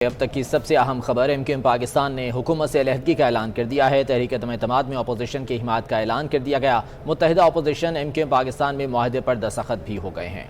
अब तक की सबसे अहम खबर एमक्यूएम पाकिस्तान ने हुकूमत से अलहदगी का ऐलान कर दिया है। तहरीक अदम एतमाद में अपोजिशन की हिमायत का ऐलान कर दिया गया। मुत्तहिदा अपोजिशन एमक्यूएम पाकिस्तान में मुआहदे पर दस्तखत भी हो गए हैं।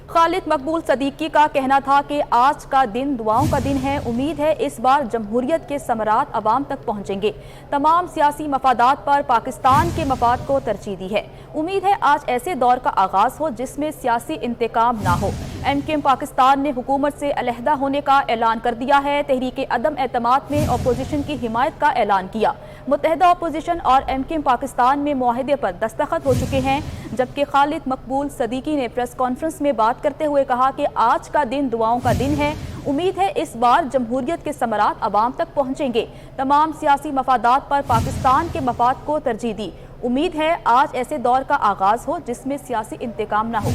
खालिद मकबूल सदीकी का कहना था कि आज का दिन दुआओं का दिन है। उम्मीद है इस बार जमहूरियत के समरात अवाम तक पहुंचेंगे। तमाम सियासी मफादात पर पाकिस्तान के मफाद को तरजीह दी है। उम्मीद है आज ऐसे दौर का आगाज हो जिसमें सियासी इंतकाम ना हो। एमक्यूएम पाकिस्तान ने हुकूमत से अलहदा होने का ऐलान कर दिया है। तहरीक अदम एतमाद में अपोजिशन की हिमायत का ऐलान किया। मुत्तहिदा अपोजिशन और एमक्यूएम पाकिस्तान में मुआहदे पर दस्तखत हो चुके हैं, जबकि खालिद मकबूल सदीकी ने प्रेस कॉन्फ्रेंस में बात करते हुए कहा कि आज का दिन दुआओं का दिन है। उम्मीद है इस बार जमहूरियत के समरात अवाम तक पहुंचेंगे। तमाम सियासी मफादात पर पाकिस्तान के मफाद को तरजीह दी। उम्मीद है आज ऐसे दौर का आगाज हो जिसमें सियासी इंतकाम ना हो।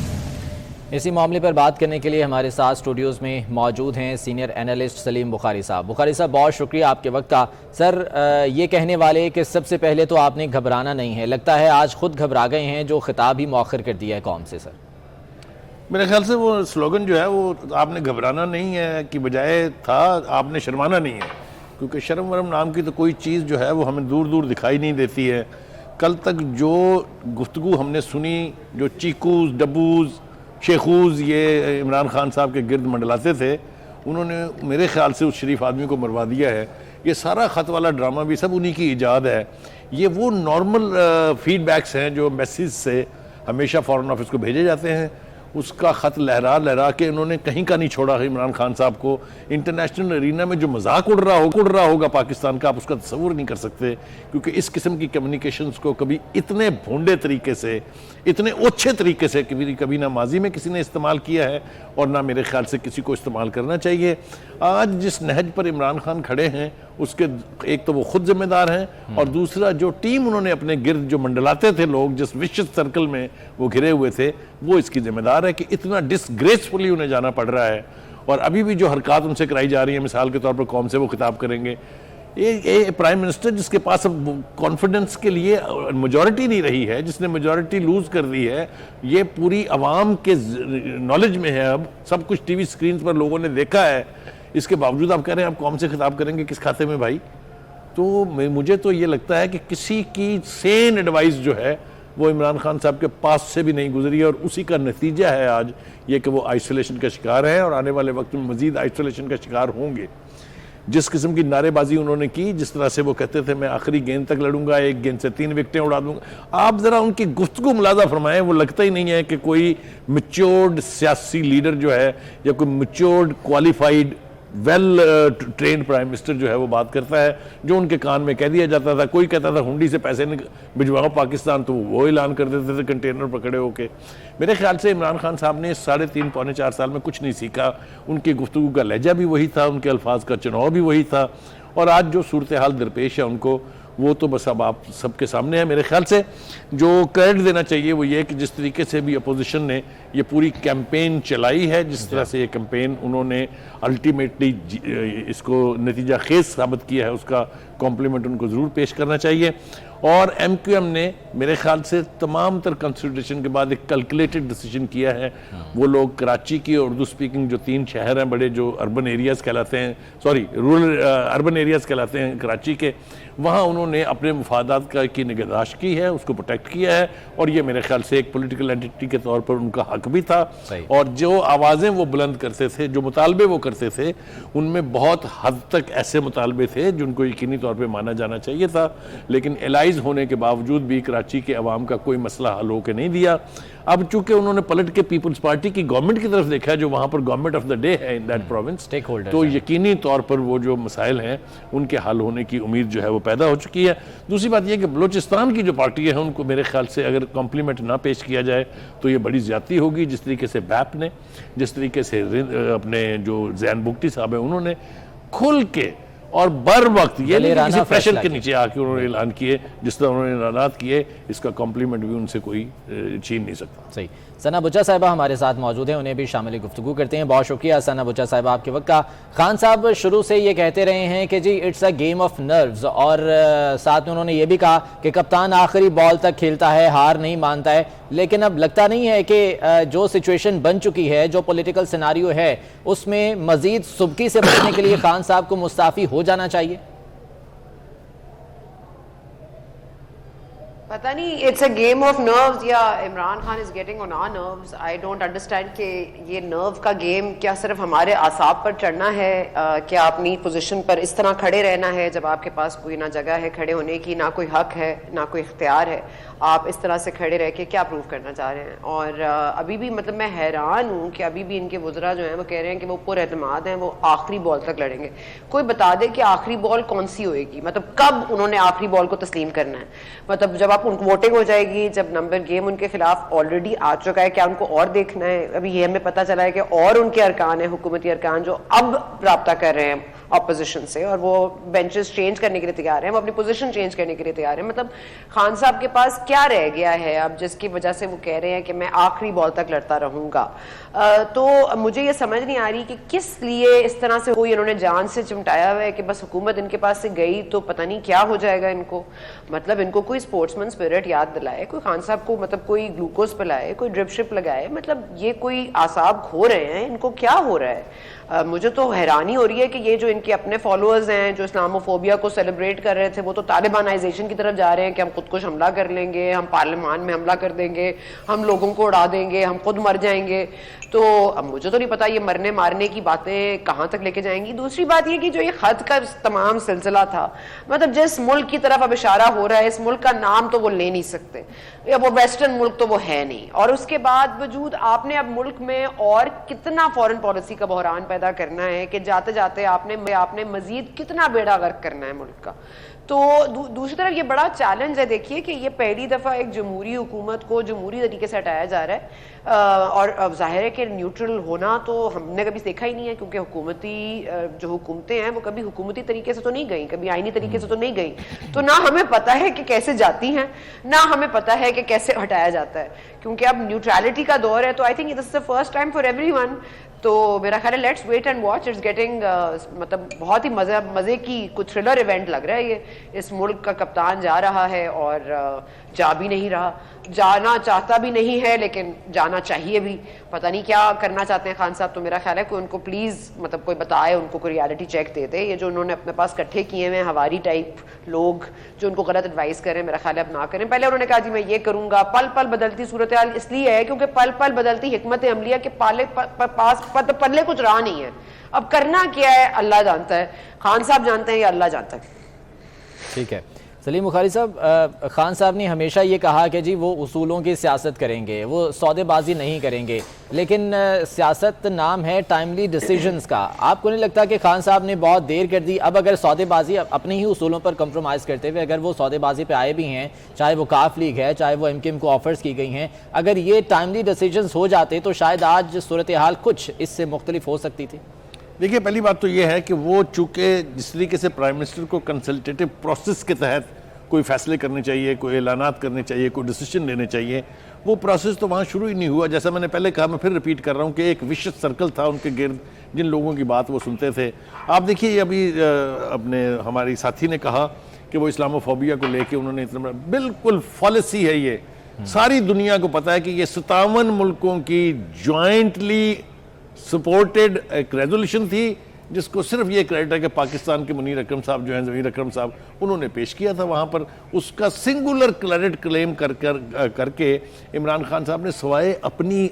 इसी मामले पर बात करने के लिए हमारे साथ स्टूडियोज़ में मौजूद हैं सीनियर एनालिस्ट सलीम बुखारी साहब। बुखारी साहब, बहुत शुक्रिया आपके वक्त का। सर, ये कहने वाले कि सबसे पहले तो आपने घबराना नहीं है, लगता है आज खुद घबरा गए हैं, जो खिताब ही मौखर कर दिया है कौम से। सर, मेरे ख्याल से वो स्लोगन जो है वो आपने घबराना नहीं है कि बजाय था आपने शर्माना नहीं है, क्योंकि शर्म वरम नाम की तो कोई चीज़ जो है वो हमें दूर दूर दिखाई नहीं देती है। कल तक जो गुफ्तगू हमने सुनी, जो चीकूज़ डब्बूज़ शेखूज़ ये इमरान खान साहब के गिर्द मंडलाते थे, उन्होंने मेरे ख्याल से उस शरीफ आदमी को मरवा दिया है। ये सारा ख़त वाला ड्रामा भी सब उन्हीं की ईजाद है। ये वो नॉर्मल फीडबैक्स हैं जो मैसेज से हमेशा फ़ॉरेन ऑफिस को भेजे जाते हैं। उसका ख़त लहरा लहरा के उन्होंने कहीं का नहीं छोड़ा है इमरान खान साहब को। इंटरनेशनल अरीना में जो मजाक उड़ रहा होगा पाकिस्तान का, आप उसका तस्वुर नहीं कर सकते, क्योंकि इस किस्म की कम्युनिकेशंस को कभी इतने भोंडे तरीके से, इतने ओछे तरीके से कभी ना माजी में किसी ने इस्तेमाल किया है और ना मेरे ख्याल से किसी को इस्तेमाल करना चाहिए। आज जिस नहज पर इमरान खान खड़े हैं उसके एक तो वो खुद जिम्मेदार हैं, और दूसरा जो टीम उन्होंने अपने गिर्द जो मंडलाते थे लोग, जिस विशिष्ट सर्कल में वो घिरे हुए थे, वो इसकी जिम्मेदार है कि इतना डिसग्रेसफुली उन्हें जाना पड़ रहा है। और अभी भी जो हरकत उनसे कराई जा रही है, मिसाल के तौर पर कौम से वो खिताब करेंगे, ये प्राइम मिनिस्टर जिसके पास अब कॉन्फिडेंस के लिए मेजॉरिटी नहीं रही है, जिसने मेजॉरिटी लूज कर दी है, ये पूरी आवाम के नॉलेज में है, अब सब कुछ टीवी स्क्रीन पर लोगों ने देखा है, इसके बावजूद आप कह रहे हैं आप कौम से खिताब करेंगे किस खाते में भाई? तो मुझे तो ये लगता है कि किसी की सेन एडवाइस जो है वो इमरान खान साहब के पास से भी नहीं गुजरी है, और उसी का नतीजा है आज ये कि वो आइसोलेशन का शिकार है और आने वाले वक्त में मजीद आइसोलेशन का शिकार होंगे। जिस किस्म की नारेबाजी उन्होंने की, जिस तरह से वो कहते थे मैं आखिरी गेंद तक लड़ूंगा, एक गेंद से 3 विकेटें उड़ा दूंगा, आप जरा उनकी गुफ्तगू मुलाजा फरमाएं, वो लगता ही नहीं है कि कोई मैच्योर्ड सियासी लीडर जो है या कोई matured qualified well trained prime minister जो है वो बात करता है। जो उनके कान में कह दिया जाता था, कोई कहता था हुंडी से पैसे भिजवाओ पाकिस्तान, तो वो ऐलान कर देते थे कंटेनर पकड़े होके। मेरे ख्याल से इमरान खान साहब ने 3.5 पौने 4 साल में कुछ नहीं सीखा। उनकी गुफ्तगू का लहजा भी वही था, उनके अल्फाज का चुनाव भी वही था, और आज जो सूरत हाल दरपेश है उनको, वो तो बस अब आप सबके सामने है। मेरे ख्याल से जो क्रेडिट देना चाहिए वो ये कि जिस तरीके से भी अपोजिशन ने ये पूरी कैंपेन चलाई है, जिस तरह से ये कैंपेन उन्होंने अल्टीमेटली इसको नतीजा खेज साबित किया है, उसका कॉम्प्लीमेंट उनको ज़रूर पेश करना चाहिए। और एमक्यूएम ने मेरे ख्याल से तमाम तर कंसिडरेशन के बाद एक कैलकुलेटेड डिसीजन किया है। वो लोग कराची की उर्दू स्पीकिंग जो 3 शहर हैं बड़े, जो अर्बन एरियाज़ कहलाते हैं, सॉरी रूरल अर्बन एरियाज़ कहलाते हैं कराची के, वहाँ उन्होंने अपने मुफादात की निगहदाश्त की है, उसको प्रोटेक्ट किया है, और ये मेरे ख्याल से एक पॉलिटिकल एंटिटी के तौर पर उनका हक भी था। और जो आवाज़ें वो बुलंद करते थे, जो मुतालबे वो करते थे, उनमें बहुत हद तक ऐसे मुतालबे थे जिनको यकीनी तौर पर माना जाना चाहिए था, लेकिन एलाइज होने के बावजूद भी कराची के अवाम का कोई मसला हल होकर नहीं दिया। अब चूंकि उन्होंने पलट के पीपल्स पार्टी की गवर्नमेंट की तरफ देखा, जो वहां पर गवर्नमेंट ऑफ द डे है इन दैट प्रोविंस, तो यकीनी तौर पर वो जो मसाइल हैं उनके हल होने की उम्मीद जो है वो पैदा हो चुकी है। दूसरी बात यह कि बलूचिस्तान की जो पार्टी है उनको मेरे ख्याल से अगर कॉम्प्लीमेंट ना पेश किया जाए तो ये बड़ी ज्यादती होगी। जिस तरीके से बैप ने, जिस तरीके से अपने जो जैन बुगटी साहब है, उन्होंने खुल के और बर वक्त ये नहीं कि किसी प्रेशर फैसला के नीचे आके उन्होंने ऐलान किए, जिस तरह उन्होंने ऐलानात किए, इसका कॉम्प्लीमेंट भी उनसे कोई छीन नहीं सकता। सही। सना बुच्चा साहिबा हमारे साथ मौजूद हैं, उन्हें भी शामिल गुफ्तगू करते हैं। बहुत शुक्रिया सना बुच्चा साहिबा आपके वक्त का। खान साहब शुरू से ये कहते रहे हैं कि जी it's a game of nerves, और साथ में उन्होंने ये भी कहा कि कप्तान आखिरी बॉल तक खेलता है, हार नहीं मानता है। लेकिन अब लगता नहीं है कि जो सिचुएशन बन चुकी है, जो पॉलिटिकल सिनारियो है, उसमें मजीद सुबकी से बचने के लिए खान साहब को मुस्ताफी हो जाना चाहिए? पता नहीं, it's a game of nerves या Imran Khan is getting on our nerves. I don't understand कि ये नर्व का गेम क्या सिर्फ हमारे आसाब पर चढ़ना है, क्या अपनी पोजीशन पर इस तरह खड़े रहना है जब आपके पास कोई ना जगह है खड़े होने की, ना कोई हक है, ना कोई इख्तियार है, आप इस तरह से खड़े रह के क्या प्रूव करना चाह रहे हैं? और अभी भी मतलब मैं हैरान हूँ कि अभी भी इनके वुज़रा जो हैं वो कह रहे हैं कि वो पुरएतमाद हैं, वो आखिरी बॉल तक लड़ेंगे। कोई बता दे कि आखिरी बॉल कौन सी होएगी, मतलब कब उन्होंने आखिरी बॉल को तस्लीम करना है? मतलब जब आप उनको वोटिंग हो जाएगी, जब नंबर गेम उनके खिलाफ ऑलरेडी आ चुका है, क्या उनको और देखना है? अभी ये हमें पता चला है कि और उनके अरकान है, हुकूमती अरकान, जो अब रब्ता कर रहे हैं ऑपोजिशन से, और वो बेंचेस चेंज करने के लिए तैयार हैं, वो अपनी पोजीशन चेंज करने के लिए तैयार हैं। मतलब खान साहब के पास क्या रह गया है अब जिसकी वजह से वो कह रहे हैं कि मैं आखिरी बॉल तक लड़ता रहूंगा? तो मुझे ये समझ नहीं आ रही कि किस लिए इस तरह से कोई इन्होंने जान से चिमटाया हुआ है कि बस हुकूमत इनके पास से गई तो पता नहीं क्या हो जाएगा इनको। मतलब इनको कोई स्पोर्ट्समैन स्पिरिट याद दिलाए, कोई खान साहब को मतलब कोई ग्लूकोज पिलाए, कोई ड्रिप शिप लगाए। मतलब ये कोई आसाब खो रहे हैं, इनको क्या हो रहा है? मुझे तो हैरानी हो रही है कि ये जो इनके अपने फॉलोअर्स हैं जो इस्लामोफोबिया को सेलिब्रेट कर रहे थे, वो तो तालिबानाइजेशन की तरफ जा रहे हैं कि हम खुद कुछ हमला कर लेंगे, हम पार्लियामान में हमला कर देंगे, हम लोगों को उड़ा देंगे, हम खुद मर जाएंगे। तो अब मुझे तो नहीं पता ये मरने मारने की बातें कहाँ तक लेके जाएंगी। दूसरी बात ये कि जो ये खत का तमाम सिलसिला था, मतलब जिस मुल्क की तरफ अब इशारा हो रहा है, इस मुल्क का नाम तो वो ले नहीं सकते, या वो वेस्टर्न मुल्क तो वो है नहीं, और उसके बाद वजूद आपने अब मुल्क में और कितना फॉरेन पॉलिसी का बहरान पैदा करना है कि जाते जाते आपने मजीद कितना बेड़ा गर्क करना है मुल्क का। तो दूसरी तरफ ये बड़ा चैलेंज है, देखिए कि ये पहली दफ़ा एक जमहूरी हुकूमत को जमहूरी तरीके से हटाया जा रहा है, और जाहिर है कि न्यूट्रल होना तो हमने कभी देखा ही नहीं है, क्योंकि हुकूमती जो हुकूमतें हैं वो कभी हुकूमती तरीके से तो नहीं गई, कभी आईनी तरीके से तो नहीं गई, तो ना हमें पता है कि कैसे जाती हैं, ना हमें पता है कि कैसे हटाया जाता है, क्योंकि अब न्यूट्रलिटी का दौर है। तो I think this is the first time for everyone. तो मेरा ख्याल है let's wait and watch, it's getting मतलब बहुत ही मजे की कुछ थ्रिलर इवेंट लग रहा है ये। इस मुल्क का कप्तान जा रहा है और जा भी नहीं रहा, जाना चाहता भी नहीं है, लेकिन जाना चाहिए भी। पता नहीं क्या करना चाहते हैं खान साहब। तो मेरा ख्याल है कि उनको प्लीज मतलब कोई बताए, उनको कोई रियलिटी चेक दे दे। ये जो उन्होंने अपने पास इकट्ठे किए हुए हैं हवारी टाइप लोग जो उनको गलत एडवाइस करें, मेरा ख्याल है अब ना करें। पहले उन्होंने कहा जी मैं ये करूंगा, पल पल बदलती सूरत हाल इसलिए है क्योंकि पल पल बदलती हिकमत अमलिया के पल्ले कुछ रहा नहीं है। अब करना क्या है अल्लाह जानता है, खान साहब जानते हैं या अल्लाह जानता है। ठीक है सलीम बुखारी साहब, खान साहब ने हमेशा ये कहा कि जी वो उसूलों की सियासत करेंगे, वो सौदेबाजी नहीं करेंगे, लेकिन सियासत नाम है टाइमली डिसीजंस का। आपको नहीं लगता कि खान साहब ने बहुत देर कर दी? अब अगर सौदेबाजी अपने ही उसूलों पर कंप्रोमाइज़ करते हुए अगर वो सौदेबाजी पे आए भी हैं, चाहे वो काफ लीग है, चाहे वो एमकेएम को ऑफर्स की गई हैं, अगर ये टाइमली डिसीजंस हो जाते तो शायद आज सूरत हाल कुछ इससे मुख्तलिफ हो सकती थी। देखिए, पहली बात तो ये है कि वो चूँकि जिस तरीके से प्राइम मिनिस्टर को कंसल्टेटिव प्रोसेस के तहत कोई फैसले करने चाहिए, कोई ऐलानात करने चाहिए, कोई डिसीजन लेने चाहिए, वो प्रोसेस तो वहाँ शुरू ही नहीं हुआ। जैसा मैंने पहले कहा, मैं फिर रिपीट कर रहा हूँ कि एक विशेष सर्कल था उनके गिर्द, जिन लोगों की बात वो सुनते थे। आप देखिए, अभी अपने हमारी साथी ने कहा कि वो इस्लामोफोबिया को लेके उन्होंने इतना बिल्कुल पॉलिसी है ये, सारी दुनिया को पता है कि ये 57 मुल्कों की जॉइंटली सपोर्टेड एक रेजोल्यूशन थी, जिसको सिर्फ ये क्रेडिट है कि पाकिस्तान के मुनीर अकरम साहब जो हैं, ज़मीर अकरम साहब, उन्होंने पेश किया था वहाँ पर। उसका सिंगुलर क्रेडिट क्लेम करके इमरान खान साहब ने सवाए अपनी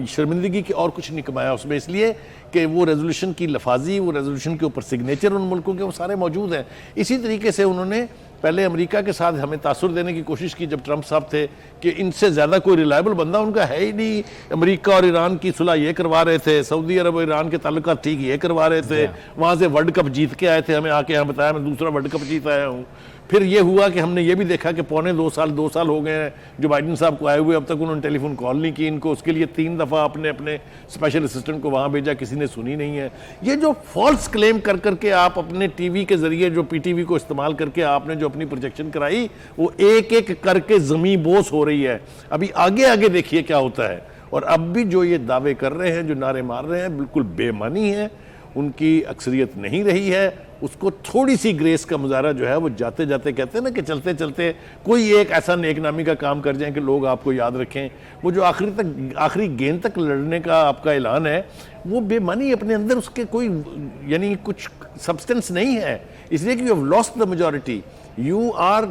शर्मिंदगी की और कुछ नहीं कमाया उसमें, इसलिए कि वो रेजोल्यूशन की लफाजी, वो रेजोल्यूशन के ऊपर सिग्नेचर उन मुल्कों के वो सारे मौजूद हैं। इसी तरीके से उन्होंने पहले अमेरिका के साथ हमें तासुर देने की कोशिश की जब ट्रंप साहब थे कि इनसे ज़्यादा कोई रिलायबल बंदा उनका है ही नहीं। अमेरिका और ईरान की सुलह ये करवा रहे थे, सऊदी अरब और ईरान के ताल्लुकात ठीक ये करवा रहे थे, वहाँ से वर्ल्ड कप जीत के आए थे, हमें आके यहाँ बताया मैं दूसरा वर्ल्ड कप जीत आया हूँ। फिर ये हुआ कि हमने ये भी देखा कि पौने 2 साल हो गए हैं जो बाइडन साहब को आए हुए, अब तक उन्होंने टेलीफोन कॉल नहीं की इनको। उसके लिए 3 दफ़ा अपने स्पेशल असिस्टेंट को वहाँ भेजा, किसी ने सुनी नहीं है। ये जो फॉल्स क्लेम कर करके आप अपने टीवी के जरिए, जो पीटीवी को इस्तेमाल करके आपने जो अपनी प्रोजेक्शन कराई, वो एक एक करके ज़मीं बोस हो रही है। अभी आगे आगे देखिए क्या होता है। और अब भी जो ये दावे कर रहे हैं, जो नारे मार रहे हैं, बिल्कुल बेमानी है, उनकी अक्सरियत नहीं रही है। उसको थोड़ी सी ग्रेस का मुजाहरा जो है वो जाते जाते, कहते हैं ना कि चलते चलते कोई एक ऐसा नेकनामी का काम कर जाए कि लोग आपको याद रखें। वो जो आखिरी गेंद तक लड़ने का आपका ऐलान है, वो बेमानी अपने अंदर उसके कोई यानी कुछ सब्सटेंस नहीं है, इसलिए कि you have lost the majority. You are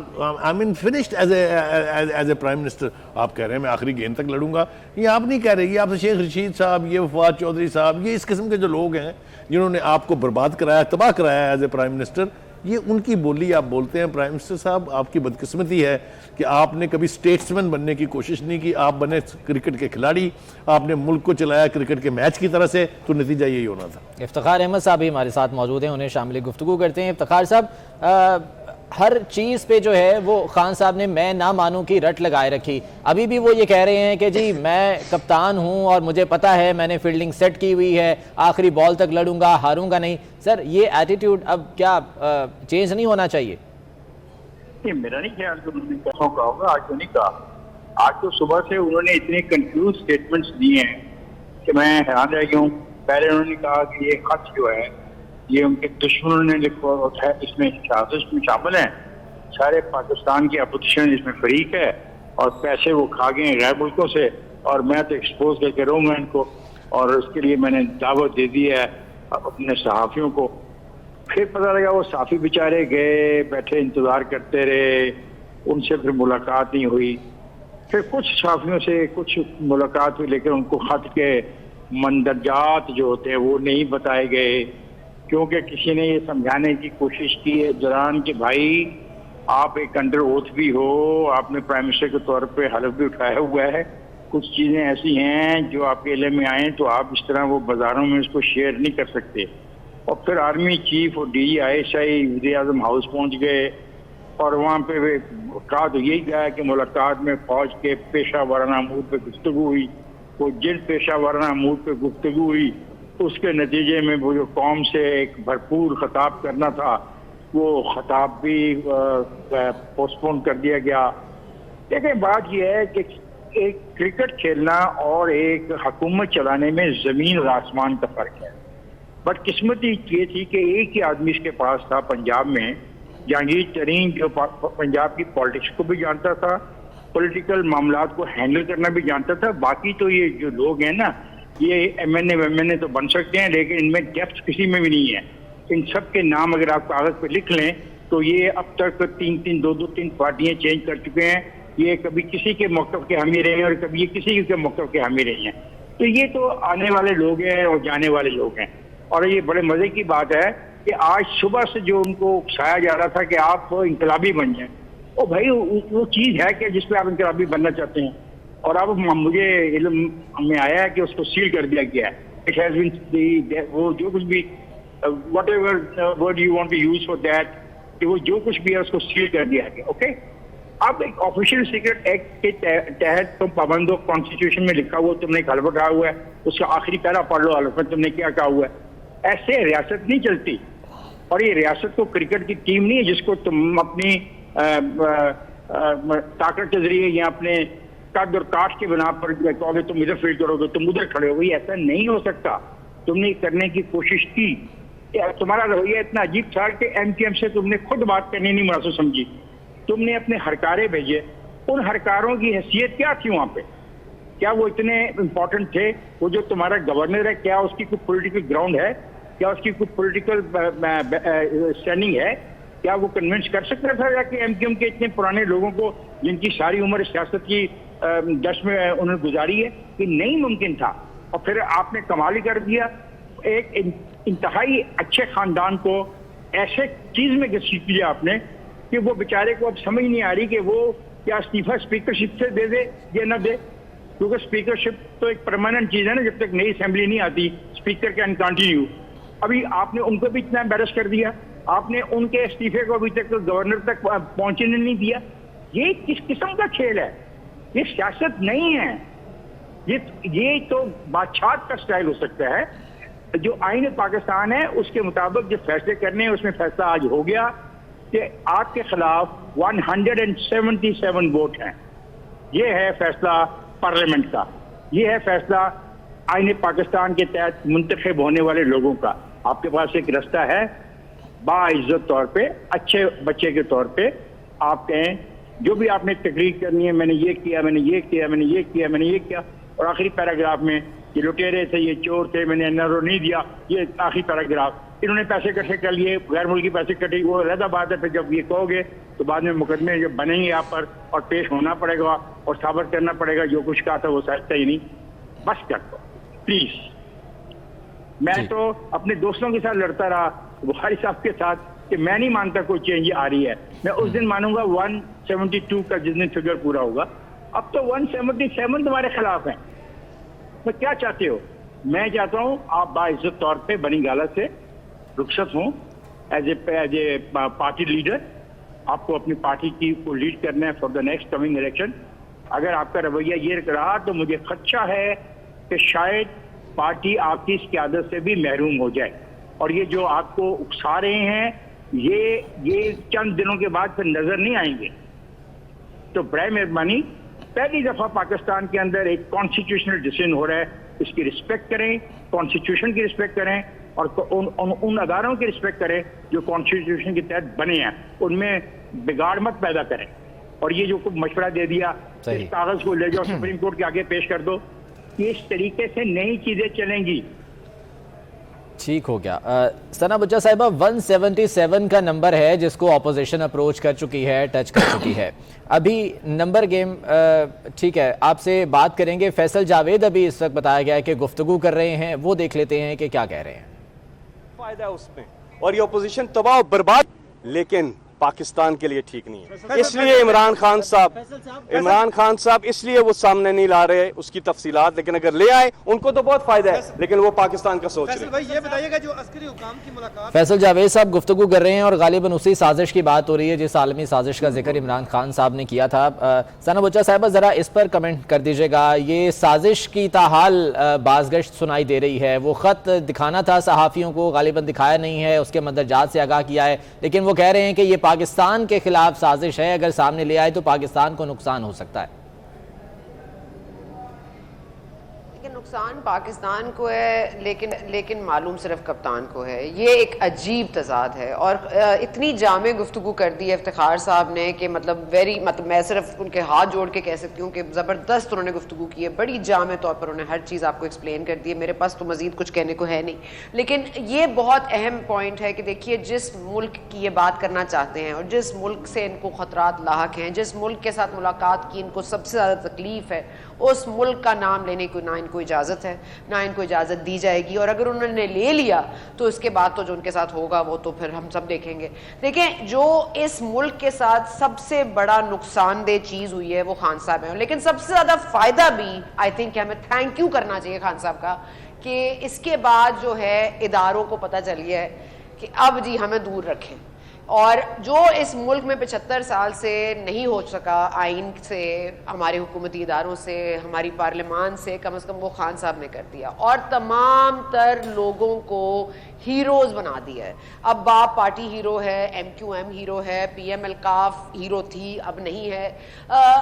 I mean finished as a prime minister. आप कह रहे हैं मैं आखिरी गेंद तक लड़ूंगा, ये आप नहीं कह रहे, ये आपसे शेख रशीद साहब, ये वफाद चौधरी साहब, ये इस किस्म के जो लोग हैं जिन्होंने आपको बर्बाद कराया, तबाह कराया एज ए प्राइम मिनिस्टर, ये उनकी बोली आप बोलते हैं। प्राइम मिनिस्टर साहब, आपकी बदकिस्मती है कि आपने कभी स्टेट्समैन बनने की कोशिश नहीं की, आप बने क्रिकेट के खिलाड़ी, आपने मुल्क को चलाया क्रिकेट के मैच की तरह से, तो नतीजा यही होना था। इफ्तिखार अहमद साहब भी हमारे साथ मौजूद हैं, उन्हें शामिल गुफ्तगू करते हैं। इफ्तिखार साहब, हर चीज़ पे जो है वो खान साहब ने मैं ना मानूं की रट लगाए रखी। अभी भी वो ये कह रहे हैं कि जी मैं कप्तान हूं और मुझे पता है, मैंने फील्डिंग सेट की हुई है, आखिरी बॉल तक लड़ूंगा, हारूंगा नहीं। सर, ये एटीट्यूड अब क्या चेंज नहीं होना चाहिए? नहीं, मेरा नहीं ख्याल कि उन्होंने कैसों का होगा, आज तो नहीं कहा। आज तो सुबह से उन्होंने इतने कंफ्यूज स्टेटमेंट्स दिए हैं कि मैं हैरान रह गया हूँ। पहले उन्होंने कहा कि ये खत जो है ये उनके दुश्मनों ने लिखा है, इसमें साजिश में शामिल हैं, सारे पाकिस्तान की अपोजिशन इसमें फरीक है और पैसे वो खा गए गैर मुल्कों से, और मैं तो एक्सपोज करके रहूँगा इनको, और उसके लिए मैंने दावत दे दी है अपने सहाफ़ियों को। फिर पता लगा वो सहाफ़ी बेचारे गए, बैठे इंतज़ार करते रहे, उनसे फिर मुलाकात नहीं हुई। फिर कुछ सहाफ़ियों से कुछ मुलाकात हुई, लेकिन उनको ख़त के मंदरजात जो होते हैं वो नहीं बताए गए, क्योंकि किसी ने ये समझाने की कोशिश की है दौरान कि भाई आप एक अंडर ओथ भी हो, आपने प्राइम मिनिस्टर के तौर पे हलफ भी उठाया हुआ है, कुछ चीज़ें ऐसी हैं जो आपके इल्म में आए तो आप इस तरह वो बाज़ारों में उसको शेयर नहीं कर सकते। और फिर आर्मी चीफ और DG ISI वज़ीर आज़म हाउस पहुँच गए और वहाँ पे कहा तो यही गया कि मुलाकात में फ़ौज के पेशा वाराना मूड पर गुफ्तगू हुई। वो जिन पेशा वाराना मूड पर गुफ्तगू हुई उसके नतीजे में वो जो कौम से एक भरपूर खिताब करना था, वो खिताब भी पोस्टपोन कर दिया गया। लेकिन बात यह है कि एक क्रिकेट खेलना और एक हुकूमत चलाने में ज़मीन और आसमान का फ़र्क है। बदकिस्मती ये थी कि एक ही आदमी इसके पास था पंजाब में, जहांगीर तरीन, जो पंजाब की पॉलिटिक्स को भी जानता था, पॉलिटिकल मामलात को हैंडल करना भी जानता था। बाकी तो ये जो लोग हैं ना, ये MNA तो बन सकते हैं, लेकिन इनमें डेप्थ किसी में भी नहीं है। इन सब के नाम अगर आप कागज पे लिख लें तो ये अब तक 3 पार्टियां चेंज कर चुके हैं। ये कभी किसी के मौक़िफ़ के हामी रहे हैं और कभी ये किसी के मौक़िफ़ के हामी रहे हैं। तो ये तो आने वाले लोग हैं और जाने वाले लोग हैं। और ये बड़े मजे की बात है कि आज सुबह से जो उनको उकसाया जा रहा था कि आप इंकलाबी बन जाए, ओ भाई वो चीज़ है कि जिसपे आप इंकलाबी बनना चाहते हैं, और अब मुझे इल्म में आया है कि उसको सील कर दिया गया है। इट हैज बीन, वो जो कुछ भी whatever word you want to use for that, कि वो जो कुछ भी है उसको सील कर दिया गया। ओके, अब एक ऑफिशियल सीक्रेट एक्ट के तहत तुम पाबंदो कॉन्स्टिट्यूशन में लिखा हुआ, तुमने एक हलफ उठाया हुआ है, उसका आखिरी पैरा पढ़ लो, हलफ में तुमने क्या कहा हुआ है। ऐसे रियासत नहीं चलती, और ये रियासत तो क्रिकेट की टीम नहीं है जिसको तुम अपनी ताकत के जरिए या अपने कद और काट के बना पर कहोगे तुम इधर फील्ड करोगे, तुम उधर खड़े हो गए। ऐसा नहीं हो सकता। तुमने करने की कोशिश की, तुम्हारा रवैया इतना अजीब था कि MKM से तुमने खुद बात करनी नहीं मुनासिब समझी। तुमने अपने हरकारे भेजे, उन हरकारों की हैसियत क्या थी वहाँ पे? क्या वो इतने इम्पोर्टेंट थे? वो जो तुम्हारा गवर्नर है, क्या उसकी कोई पॉलिटिकल ग्राउंड है? क्या उसकी कोई पॉलिटिकल स्टैंडिंग है? क्या वो कन्विंस कर सकता था कि MKM के इतने पुराने लोगों को, जिनकी सारी उम्र सियासत की दश में उन्होंने गुजारी है, कि नहीं मुमकिन था? और फिर आपने कमाल ही कर दिया, एक इंतहाई अच्छे खानदान को ऐसे चीज में घसीट दिया आपने कि वो बेचारे को अब समझ नहीं आ रही कि वो क्या इस्तीफा स्पीकरशिप से दे दे या ना दे, क्योंकि स्पीकरशिप तो एक परमानेंट चीज है ना, जब तक नई असेंबली नहीं आती स्पीकर कैन कंटिन्यू। अभी आपने उनको भी इतना एम्बेरस कर दिया, आपने उनके इस्तीफे को अभी तक गवर्नर तक पहुंचने नहीं दिया। ये किस किस्म का खेल है? ये सियासत नहीं है, ये तो बादशाह का स्टाइल हो सकता है, जो आईन पाकिस्तान है उसके मुताबिक जो फैसले करने हैं उसमें फैसला आज हो गया कि आपके खिलाफ 177 वोट हैं। ये है फैसला पार्लियामेंट का, ये है फैसला आईन पाकिस्तान के तहत मुंतखब होने वाले लोगों का। आपके पास एक रास्ता है, बाइज्जत तौर पे, अच्छे बच्चे के तौर पे आप कहें जो भी आपने तकरीर करनी है, मैंने ये किया, मैंने ये किया, मैंने ये किया, मैंने ये किया, और आखिरी पैराग्राफ में ये लुटेरे थे, ये चोर थे, मैंने एनआरओ नहीं दिया, ये आखिरी पैराग्राफ, इन्होंने पैसे इकट्ठे कर लिए, गैर मुल्की पैसे इकट्ठे, वो अलग बात है। फिर जब ये कहोगे तो बाद में मुकदमे जब बनेंगे आप पर और पेश होना पड़ेगा और साबित करना पड़ेगा जो कुछ कहा था वो सच ही नहीं। बस कर दो प्लीज। मैं तो अपने दोस्तों के साथ लड़ता रहा, बुखारी साहब के साथ, कि मैं नहीं मानता कोई चेंज आ रही है। मैं उस दिन मानूंगा 172 का जिस दिन फिगर पूरा होगा। अब तो 177 तुम्हारे खिलाफ है। तो क्या चाहते हो? मैं चाहता हूं आप बाइज्जत तौर पे बनी गाला से रुखसत हों एज ए पार्टी लीडर। आपको अपनी पार्टी की को लीड करना है for the next coming election. अगर आपका रवैया ये रहा तो मुझे खदशा है कि शायद पार्टी आपकी इस क़यादत से भी महरूम हो जाए। और ये जो आपको उकसा रहे हैं ये चंद दिनों के बाद फिर नजर नहीं आएंगे। तो बराए मेहरबानी पहली दफा पाकिस्तान के अंदर एक कॉन्स्टिट्यूशनल डिसीजन हो रहा है, इसकी रिस्पेक्ट करें, कॉन्स्टिट्यूशन की रिस्पेक्ट करें और उन अदारों की रिस्पेक्ट करें जो कॉन्स्टिट्यूशन के तहत बने हैं, उनमें बिगाड़ मत पैदा करें। और ये जो मशवरा दे दिया इस कागज को ले जाओ सुप्रीम कोर्ट के आगे पेश कर दो, कि इस तरीके से नई चीजें चलेंगी। ठीक हो गया। सना बुच्चा साहिबा, 177 का नंबर है जिसको ऑपोजिशन अप्रोच कर चुकी है, टच कर चुकी है। अभी नंबर गेम ठीक है, आपसे बात करेंगे। फैसल जावेद अभी इस वक्त बताया गया है कि गुफ्तगू कर रहे हैं, वो देख लेते हैं कि क्या कह रहे हैं। फायदा है उसमें, और ये ऑपोजिशन तबाह बर्बाद, लेकिन पाकिस्तान के लिए ठीक नहीं है। इसलिए इमरान खान साहब इसलिए वो सामने नहीं ला रहे उसकी तफसीलात, लेकिन अगर ले आए उनको तो बहुत फायदा है, लेकिन वो पाकिस्तान का सोच रहे हैं। ये बताइएगा जो अस्करी हुकाम की मुलाकात, फैसल जावेद साहब गुफ्तगू कर रहे हैं और गालिबन उसी साजिश की बात हो रही है जिस आलमी साजिश का जिक्र इमरान खान साहब ने किया था। सना बुच्चा साहिबा जरा इस पर कमेंट कर दीजिएगा। ये साजिश की ताहाल बाज़गश्त सुनाई दे रही है। वो खत दिखाना था सहाफ़ियों को, गालिबन दिखाया नहीं है, उसके मंदरजात से आगाह किया है, लेकिन वो कह रहे हैं कि ये पाकिस्तान के खिलाफ साजिश है, अगर सामने ले आए तो पाकिस्तान को नुकसान हो सकता है। नुकसान पाकिस्तान को है, लेकिन मालूम सिर्फ कप्तान को है। ये एक अजीब तजाद है और इतनी जामे गुफ्तगू कर दी है इफ्तिखार साहब ने कि मतलब मैं सिर्फ उनके हाथ जोड़ के कह सकती हूँ कि ज़बरदस्त उन्होंने गुफ्तगू की है। बड़ी जामे तौर पर उन्होंने हर चीज़ आपको एक्सप्लेन कर दी है। मेरे पास तो मज़ीद कुछ कहने को है नहीं, लेकिन ये बहुत अहम पॉइंट है कि देखिए जिस मुल्क की ये बात करना चाहते हैं और जिस मुल्क से इनको ख़तरात लाहक हैं, जिस मुल्क के साथ मुलाकात की इनको सबसे ज़्यादा तकलीफ़ है, उस मुल्क का नाम लेने को ना इनको इजाज़त है, ना इनको इजाज़त दी जाएगी। और अगर उन्होंने ले लिया तो इसके बाद तो जो उनके साथ होगा वो तो फिर हम सब देखेंगे। देखें, जो इस मुल्क के साथ सबसे बड़ा नुकसानदेह चीज़ हुई है वो खान साहब है, लेकिन सबसे ज़्यादा फ़ायदा भी आई थिंक हमें थैंक यू करना चाहिए खान साहब का कि इसके बाद जो है इदारों को पता चल गया है कि अब जी हमें दूर रखें। और जो इस मुल्क में 75 साल से नहीं हो सका, आइन से, हमारे हुकूमती इदारों से, हमारी पार्लियामान से, कम से कम वो खान साहब ने कर दिया और तमाम तर लोगों को हीरोज़ बना दिया है। अब बाप पार्टी हीरो है, MQM हीरो है, PML काफ हीरो थी, अब नहीं है।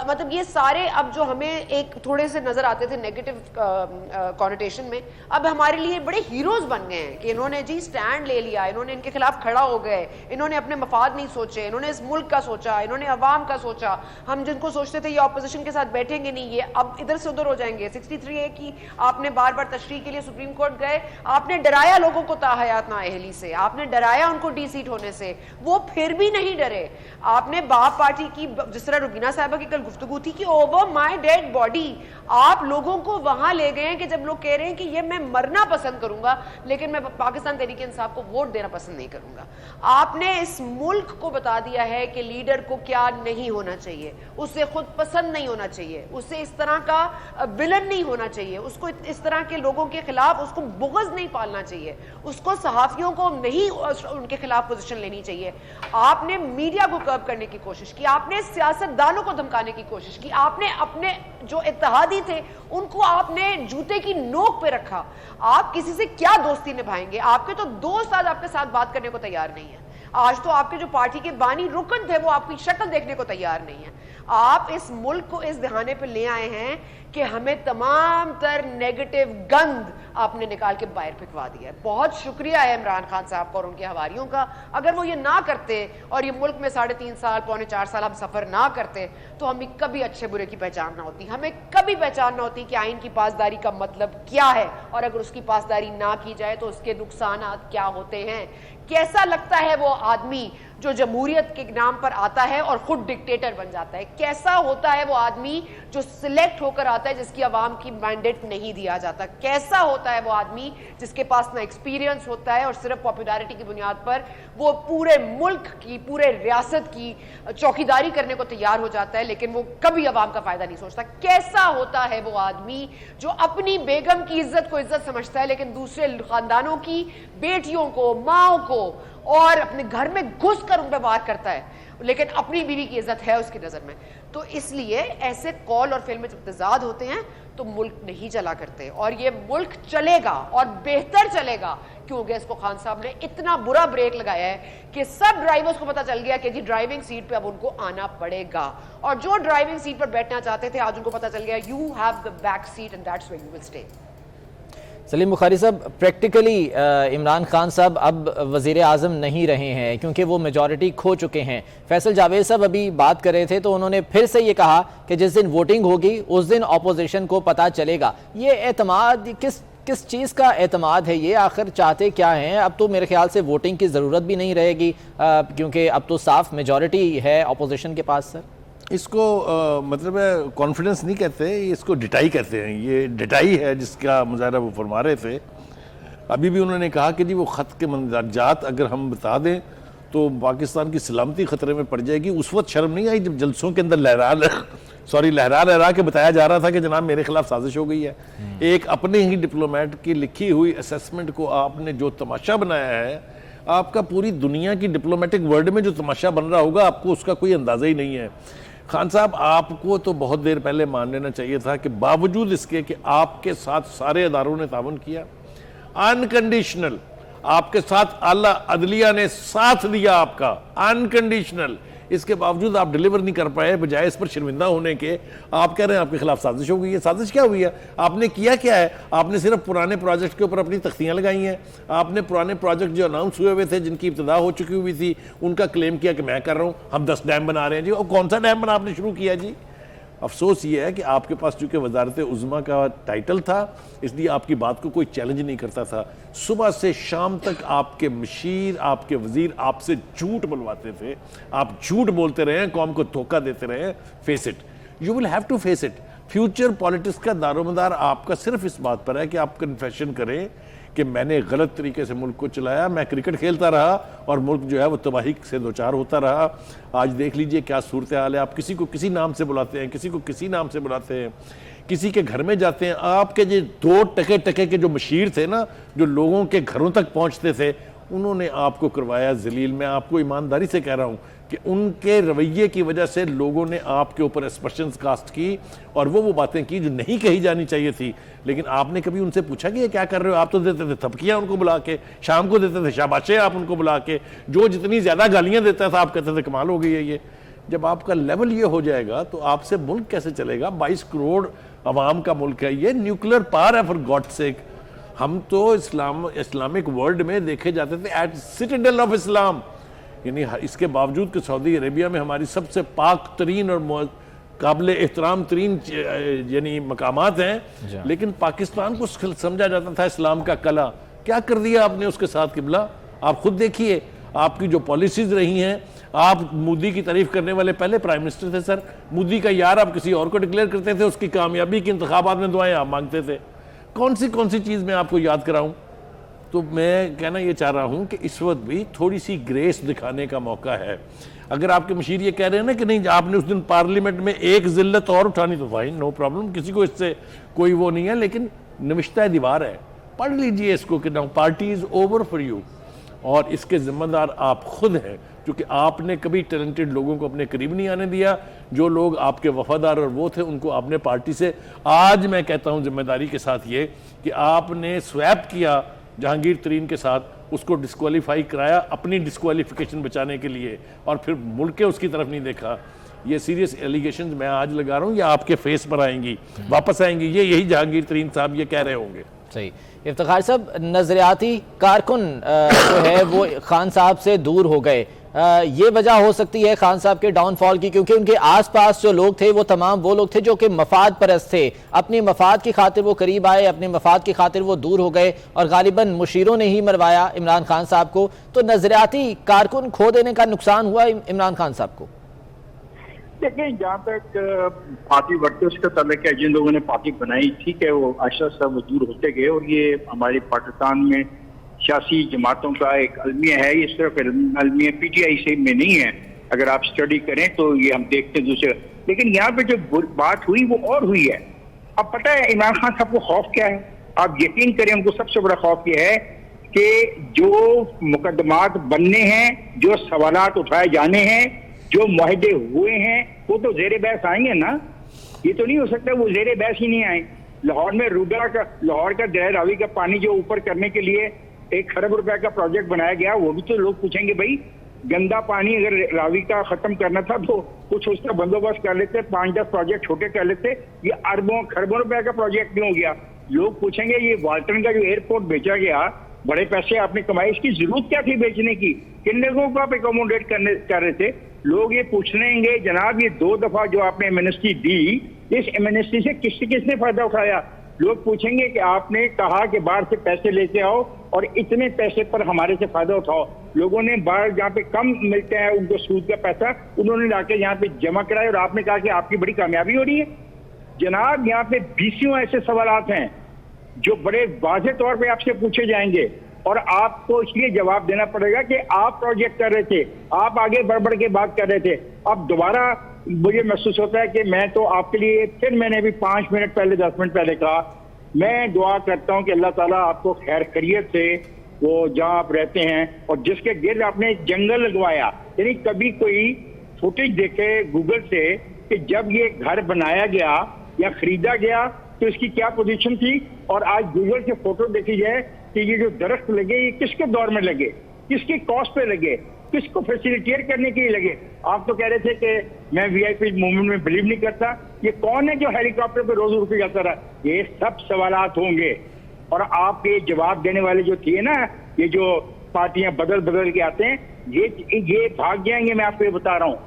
मतलब ये सारे अब जो हमें एक थोड़े से नज़र आते थे नेगेटिव कॉनोटेशन में, अब हमारे लिए बड़े हीरोज़ बन गए हैं कि इन्होंने जी स्टैंड ले लिया, इन्होंने इनके खिलाफ खड़ा हो गए, इन्होंने अपने मफाद नहीं सोचे, इन्होंने इस मुल्क का सोचा, इन्होंने अवाम का सोचा। हम जिनको सोचते थे ये ऑपोजिशन के साथ बैठेंगे नहीं, ये अब इधर से उधर हो जाएंगे। 63A की आपने बार बार तशरीह के लिए सुप्रीम कोर्ट गए, आपने डराया लोगों को ताहयात नाअहली से, आपने डराया उनको डी सीट होने से, वो फिर भी नहीं डरे। आपने बाप पार्टी की, जिस तरह रुबीना साहिबा की कल गुफ्तगू थी कि ओवर माई डेड बॉडी, आप लोगों को वहां ले गए हैं कि जब लोग कह रहे हैं कि ये मैं मरना पसंद करूंगा लेकिन मैं पाकिस्तान तहरीक इंसाफ को वोट देना पसंद नहीं करूंगा। आपने इस इस मुल्क को बता दिया है कि लीडर को क्या नहीं होना चाहिए, उसे खुद पसंद नहीं होना चाहिए, उसे इस तरह का विलन नहीं होना चाहिए, उसको इस तरह के लोगों के खिलाफ उसको बुग़्ज़ नहीं पालना चाहिए, उसको सहाफ़ियों को नहीं उनके खिलाफ पोजीशन लेनी चाहिए। आपने मीडिया को कर्ब करने की कोशिश की, आपने सियासतदानों को धमकाने की कोशिश की, आपने अपने जो इत्तेहादी थे उनको आपने जूते की नोक पे रखा। आप किसी से क्या दोस्ती निभाएंगे? आपके तो दोस्त आज आपके साथ बात करने को तैयार नहीं है। आज तो आपके जो पार्टी के बानी रुकन थे वो आपकी शक्ल देखने को तैयार नहीं है। आप इस मुल्क को इस दहाने पे ले आए हैं कि हमें तमाम तर नेगेटिव गंद आपने निकाल के बाहर फेंकवा दिया है। बहुत शुक्रिया है इमरान खान साहब का और उनके हवारियों का। अगर वो ये ना करते और ये मुल्क में 3.5 साल, 3.25 साल हम सफर ना करते तो हमें कभी अच्छे बुरे की पहचान ना होती, हमें कभी पहचान ना होती कि आइन की पासदारी का मतलब क्या है, और अगर उसकी पासदारी ना की जाए तो उसके नुकसान क्या होते हैं। कैसा लगता है वो आदमी जो जमहूरियत के नाम पर आता है और खुद डिक्टेटर बन जाता है? कैसा होता है वो आदमी जो सिलेक्ट होकर आता है जिसकी आवाम की मैंडेट नहीं दिया जाता? कैसा होता है वो आदमी जिसके पास ना एक्सपीरियंस होता है और सिर्फ पॉपुलैरिटी की बुनियाद पर वो पूरे मुल्क की, पूरे रियासत की चौकीदारी करने को तैयार हो जाता है, लेकिन वो कभी आवाम का फायदा नहीं सोचता? कैसा होता है वो आदमी जो अपनी बेगम की इज्जत को इज्जत समझता है लेकिन दूसरे खानदानों की बेटियों को, माओ को और अपने घर में घुस कर उन पर वार करता है, लेकिन अपनी बीवी की इज्जत है उसकी नजर में? तो इसलिए ऐसे कॉल और फिल्म में जब तजाद होते हैं तो मुल्क नहीं चला करते, और ये मुल्क चलेगा और बेहतर चलेगा क्योंकि इसको खान साहब ने इतना बुरा ब्रेक लगाया है कि सब ड्राइवर्स को पता चल गया कि जी ड्राइविंग सीट पे अब उनको आना पड़ेगा, और जो ड्राइविंग सीट पर बैठना चाहते थे आज उनको पता चल गया you have the back seat and that's where you will stay. Salim Bukhari साहब, प्रैक्टिकली इमरान खान साहब अब वज़ीर आज़म नहीं रहे हैं क्योंकि वो मेजॉरिटी खो चुके हैं। फैसल जावेद साहब अभी बात कर रहे थे तो उन्होंने फिर से ये कहा कि जिस दिन वोटिंग होगी उस दिन अपोजिशन को पता चलेगा। ये एतमाद किस चीज़ का एतमाद है? ये आखिर चाहते क्या हैं? अब तो मेरे ख्याल से वोटिंग की ज़रूरत भी नहीं रहेगी क्योंकि अब तो साफ मेजॉरिटी है अपोजिशन के पास। सर इसको मतलब है कॉन्फिडेंस नहीं कहते, इसको डिटाई कहते हैं। ये डिटाई है जिसका मुजाहरा वो फरमा रहे थे। अभी भी उन्होंने कहा कि जी वो ख़त के मंदाजात अगर हम बता दें तो पाकिस्तान की सलामती ख़तरे में पड़ जाएगी। उस वक्त शर्म नहीं आई जब जलसों के अंदर लहरा के बताया जा रहा था कि जनाब मेरे खिलाफ साजिश हो गई है। एक अपने ही डिप्लोमेट की लिखी हुई असेसमेंट को आपने जो तमाशा बनाया है, आपका पूरी दुनिया की डिप्लोमेटिक वर्ल्ड में जो तमाशा बन रहा होगा आपको उसका कोई अंदाज़ा ही नहीं है। खान साहब, आपको तो बहुत देर पहले मान लेना चाहिए था कि बावजूद इसके कि आपके साथ सारे अदारों ने तावन किया, अनकंडीशनल, आपके साथ आला अदलिया ने साथ दिया आपका अनकंडीशनल, इसके बावजूद आप डिलीवर नहीं कर पाए। बजाय इस पर शर्मिंदा होने के आप कह रहे हैं आपके खिलाफ साजिश हो गई है। साजिश क्या हुई है? आपने किया क्या है? आपने सिर्फ पुराने प्रोजेक्ट के ऊपर अपनी तख्तियां लगाई हैं। आपने पुराने प्रोजेक्ट जो अनाउंस हुए थे, जिनकी इब्तिदा हो चुकी हुई थी, उनका क्लेम किया कि मैं कर रहा हूं, हम 10 डैम बना रहे हैं जी। और कौन सा डैम बना आपने शुरू किया जी? अफसोस ये है कि आपके पास चूंकि वजारत उज़्मा का टाइटल था इसलिए आपकी बात को कोई चैलेंज नहीं करता था। सुबह से शाम तक आपके मशीर, आपके वजीर आपसे झूठ बुलवाते थे, आप झूठ बोलते रहे, कौम को धोखा देते रहे। Face it, you will have to face it. Future politics का दारोमदार आपका सिर्फ इस बात पर है कि आप कन्फेशन करें कि मैंने गलत तरीके से मुल्क को चलाया, मैं क्रिकेट खेलता रहा और मुल्क जो है वो तबाही से दो चार होता रहा। आज देख लीजिए क्या सूरत हाल है। आप किसी को किसी नाम से बुलाते हैं, किसी को किसी नाम से बुलाते हैं, किसी के घर में जाते हैं। आपके जो 2 टके के जो मशीर थे ना, जो लोगों के घरों तक पहुंचते थे, उन्होंने आपको करवाया जलील। मैं आपको ईमानदारी से कह रहा हूं कि उनके रवैये की वजह से लोगों ने आपके ऊपर एक्सप्रेशंस कास्ट की और वो बातें की जो नहीं कही जानी चाहिए थी। लेकिन आपने कभी उनसे पूछा कि ये क्या कर रहे हो? आप तो देते थे थपकियां उनको बुला के, शाम को देते थे शाबाशें आप उनको बुला के, जो जितनी ज्यादा गालियां देता था आप कहते थे कमाल हो गई है ये। जब आपका लेवल ये हो जाएगा तो आपसे मुल्क कैसे चलेगा? 22 करोड़ अवाम का मुल्क है ये, न्यूक्लियर पावर है फॉर गॉड सेक। हम तो इस्लामिक वर्ल्ड में देखे जाते थे एट सिटाडेल ऑफ इस्लाम, यानी इसके बावजूद कि सऊदी अरेबिया में हमारी सबसे पाक तरीन और काबिल एहतराम तरीन यानी मकामात हैं, लेकिन पाकिस्तान को समझा जाता था इस्लाम का कला। क्या कर दिया आपने उसके साथ किबला? आप खुद देखिए आपकी जो पॉलिसीज रही हैं। आप मोदी की तारीफ करने वाले पहले प्राइम मिनिस्टर थे सर। मोदी का यार आप किसी और को डिक्लेयर करते थे, उसकी कामयाबी की इंतखाबात में दुआएं आप मांगते थे। कौन सी चीज मैं आपको याद कराऊं? तो मैं कहना ये चाह रहा हूँ कि इस वक्त भी थोड़ी सी ग्रेस दिखाने का मौका है। अगर आपके मशीर ये कह रहे हैं ना कि नहीं आपने उस दिन पार्लियामेंट में एक जिल्लत और उठानी, तो फाइन, नो प्रॉब्लम, किसी को इससे कोई वो नहीं है, लेकिन नविश्ता दीवार है, पढ़ लीजिए इसको कि now party is over for you, और इसके जिम्मेदार आप खुद हैं, क्योंकि आपने कभी टैलेंटेड लोगों को अपने करीब नहीं आने दिया। जो लोग आपके वफादार और वो थे उनको आपने पार्टी से, आज मैं कहता हूं जिम्मेदारी के साथ ये कि आपने स्वैप किया जहांगीर तरीन के साथ, उसको डिस्क्वालीफाई कराया अपनी डिस्क्वालिफिकेशन बचाने के लिए, और फिर मुड़ के उसकी तरफ नहीं देखा। ये सीरियस एलिगेशंस मैं आज लगा रहा हूँ, ये आपके फेस पर आएंगी, वापस आएंगी, ये यही जहांगीर तरीन साहब ये कह रहे होंगे। सही। इफ्तिखार साहब, नजरियाती कारकुन जो है वो खान साहब से दूर हो गए, ये वजह हो सकती है खान साहब के डाउनफॉल की, क्योंकि उनके आसपास जो लोग थे वो तमाम वो लोग थे जो कि मफाद परस्त थे, अपनी मफाद की खातिर वो करीब आए, अपने मफाद की खातिर वो दूर हो गए, और गालिबन मुशीरों ने ही मरवाया इमरान खान साहब को। तो नजरियाती कारकुन खो देने का नुकसान हुआ इमरान खान साहब को। देखिए, जहाँ तक पार्टी वर्कर्स का तल्लुक है, जिन लोगों ने पार्टी बनाई, ठीक है, वो आशा सब दूर होते गए, और ये हमारे पाकिस्तान में सियासी जमातों का एक अलमिया है। ये सिर्फ अलमिया पीटीआई से में नहीं है, अगर आप स्टडी करें तो ये हम देखते हैं दूसरे। लेकिन यहाँ पे जो बात हुई वो और हुई है। अब पता है इमरान खान साहब को खौफ क्या है? आप यकीन करें, उनको सबसे बड़ा खौफ ये है कि जो मुकदमात बनने हैं, जो सवालात उठाए जाने हैं, जो मुआहदे हुए हैं, वो तो जेरे बहस आएंगे ना। ये तो नहीं हो सकता वो जेरे बहस ही नहीं आए। लाहौर में लाहौर का दरिया रावी का पानी जो ऊपर करने के लिए 1 खरब रुपए का प्रोजेक्ट बनाया गया, वो भी तो लोग पूछेंगे, भाई गंदा पानी अगर रावी का खत्म करना था तो कुछ उसका बंदोबस्त कर लेते, 5-10 प्रोजेक्ट छोटे कर लेते। ये अरबों खरबों रुपए का प्रोजेक्ट क्यों हो गया? लोग पूछेंगे ये वाल्टन का जो एयरपोर्ट बेचा गया, बड़े पैसे आपने कमाए, इसकी जरूरत क्या थी बेचने की? किन लोगों को आप एकोमोडेट कर रहे थे? लोग ये पूछेंगे, जनाब ये 2 दफा जो आपने एमनेस्टी दी, इस एमनेस्टी से किसने फायदा उठाया? लोग पूछेंगे कि आपने कहा कि बाहर से पैसे लेके आओ और इतने पैसे पर हमारे से फायदा उठाओ। लोगों ने बाहर जहाँ पे कम मिलते हैं उनको सूद का पैसा उन्होंने लाके यहाँ पे जमा कराया, और आपने कहा कि आपकी बड़ी कामयाबी हो रही है। जनाब, यहाँ पे 20 ऐसे सवालात हैं जो बड़े वाज़ेह तौर पे आपसे पूछे जाएंगे, और आपको इसलिए जवाब देना पड़ेगा कि आप प्रोजेक्ट कर रहे थे, आप आगे बढ़ के बात कर रहे थे। अब दोबारा मुझे महसूस होता है कि मैं तो आपके लिए, फिर मैंने भी 5 मिनट पहले 10 मिनट पहले कहा, मैं दुआ करता हूं कि अल्लाह ताला आपको खैर खैरियत से वो जहां आप रहते हैं और जिसके गिर्द आपने जंगल लगवाया, यानी कभी कोई फुटेज देखे गूगल से कि जब ये घर बनाया गया या खरीदा गया तो इसकी क्या पोजीशन थी, और आज गूगल से फोटो देखी जाए कि ये जो दरख्त लगे ये किसके दौर में लगे, किसकी कॉस्ट पे लगे, किसको फैसिलिटेट करने के लिए लगे। आप तो कह रहे थे कि मैं वीआईपी मूवमेंट में बिलीव नहीं करता, ये कौन है जो हेलीकॉप्टर पे रोज रुक जाता रहा? ये सब सवालात होंगे, और आप ये जवाब देने वाले जो थे ना, ये जो पार्टियां बदल के आते हैं, ये भाग जाएंगे। मैं आपको ये बता रहा हूँ,